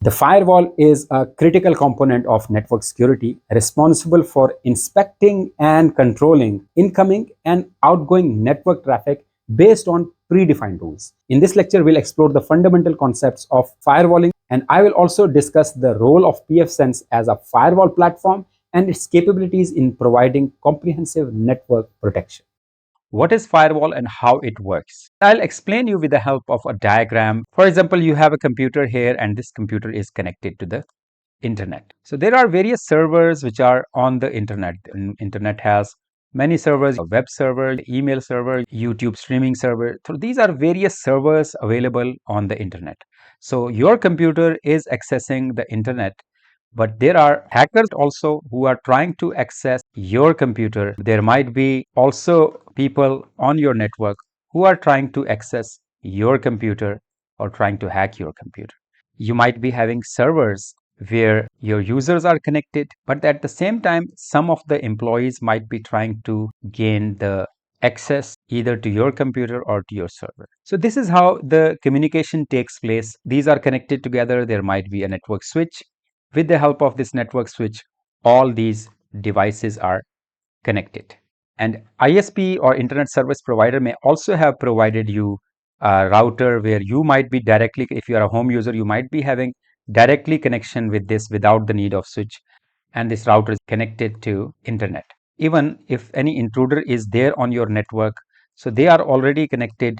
The firewall is a critical component of network security, responsible for inspecting and controlling incoming and outgoing network traffic based on predefined rules. In this lecture, we'll explore the fundamental concepts of firewalling, and I will also discuss the role of pfSense as a firewall platform and its capabilities in providing comprehensive network protection. What is firewall and how it works? I'll explain you with the help of a diagram. For example, you have a computer here and this computer is connected to the internet. So there are various servers which are on the internet. And internet has many servers, a web server, email server, YouTube streaming server. So these are various servers available on the internet. So your computer is accessing the internet, but there are hackers also who are trying to access your computer. There might be also people on your network who are trying to access your computer or trying to hack your computer. You might be having servers where your users are connected, but at the same time, some of the employees might be trying to gain the access either to your computer or to your server. So this is how the communication takes place. These are connected together. There might be a network switch. With the help of this network switch, all these devices are connected. And ISP or internet service provider may also have provided you a router where you might be directly, if you are a home user, you might be having directly connection with this without the need of switch, and this router is connected to internet. Even if any intruder is there on your network, so they are already connected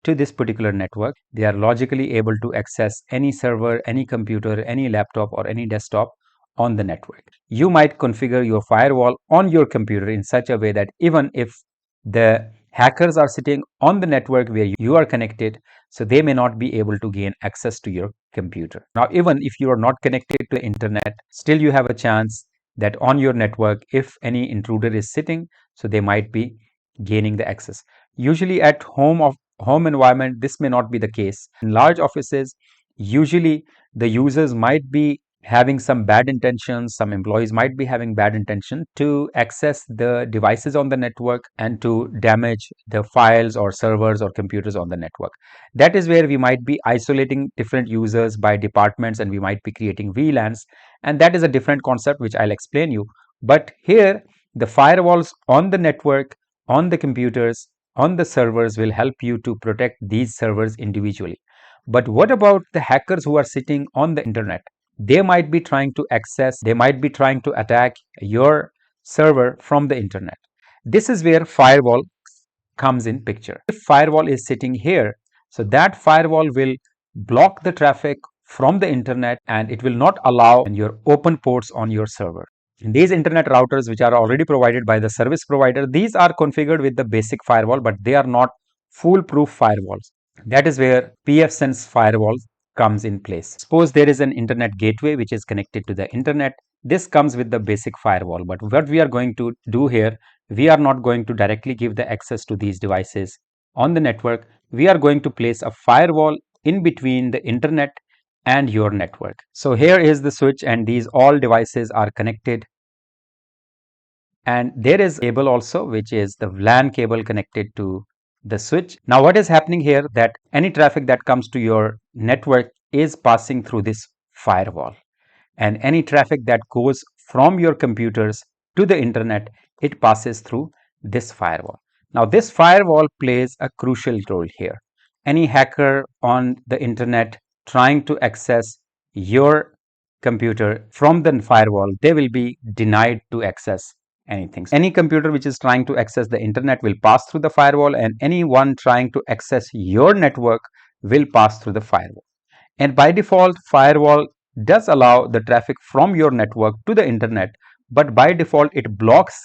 to this particular network. They are logically able to access any server, any computer, any laptop or any desktop on the network. You might configure your firewall on your computer in such a way that even if the hackers are sitting on the network where you are connected, so they may not be able to gain access to your computer. Now, even if you are not connected to the internet, still you have a chance that on your network, if any intruder is sitting, so they might be gaining the access. Usually at home environment, this may not be the case. In large offices, usually the users might be having some bad intentions, some employees might be having bad intention to access the devices on the network and to damage the files or servers or computers on the network. That is where we might be isolating different users by departments and we might be creating VLANs, and that is a different concept which I'll explain you. But here the firewalls on the network, on the computers, on the servers will help you to protect these servers individually. But what about the hackers who are sitting on the internet? They might be trying to access, they might be trying to attack your server from the internet. This is where firewall comes in picture. If firewall is sitting here, so that firewall will block the traffic from the internet and it will not allow your open ports on your server. These internet routers which are already provided by the service provider, these are configured with the basic firewall, but they are not foolproof firewalls. That is where pfSense firewall comes in place. Suppose there is an internet gateway which is connected to the internet. This comes with the basic firewall, but what we are going to do here, we are not going to directly give the access to these devices on the network. We are going to place a firewall in between the internet and your network. So here is the switch and these all devices are connected, and there is a cable also which is the LAN cable connected to the switch. Now what is happening here, that any traffic that comes to your network is passing through this firewall, and any traffic that goes from your computers to the internet, it passes through this firewall. Now this firewall plays a crucial role here. Any hacker on the internet trying to access your computer from the firewall, they will be denied to access anything. Any computer which is trying to access the internet will pass through the firewall, and anyone trying to access your network will pass through the firewall. And by default, firewall does allow the traffic from your network to the internet, but by default it blocks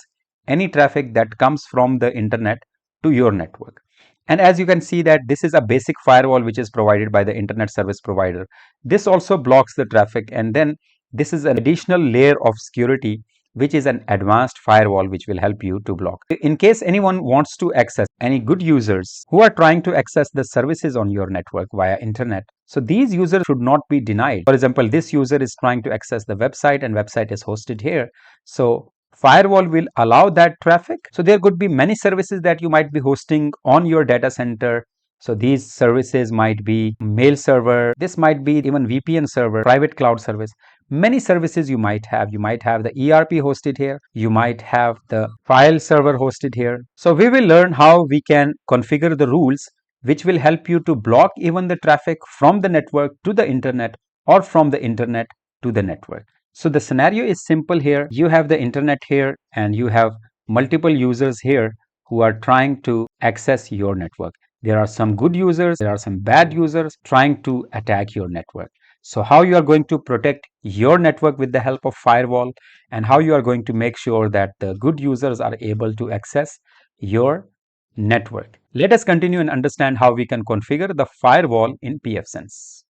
any traffic that comes from the internet to your network. And as you can see that this is a basic firewall which is provided by the internet service provider. This also blocks the traffic, and then this is an additional layer of security which is an advanced firewall which will help you to block. In case anyone wants to access, any good users who are trying to access the services on your network via internet, so these users should not be denied. For example, this user is trying to access the website and website is hosted here. So firewall will allow that traffic. So there could be many services that you might be hosting on your data center So these services might be mail server, this might be even VPN server, private cloud service. Many services you might have. You might have the ERP hosted here. You might have the file server hosted here. So we will learn how we can configure the rules which will help you to block even the traffic from the network to the internet or from the internet to the network. So the scenario is simple here. You have the internet here and you have multiple users here who are trying to access your network. There are some good users, there are some bad users trying to attack your network. So how you are going to protect your network with the help of firewall, and how you are going to make sure that the good users are able to access your network. Let us continue and understand how we can configure the firewall in pfSense.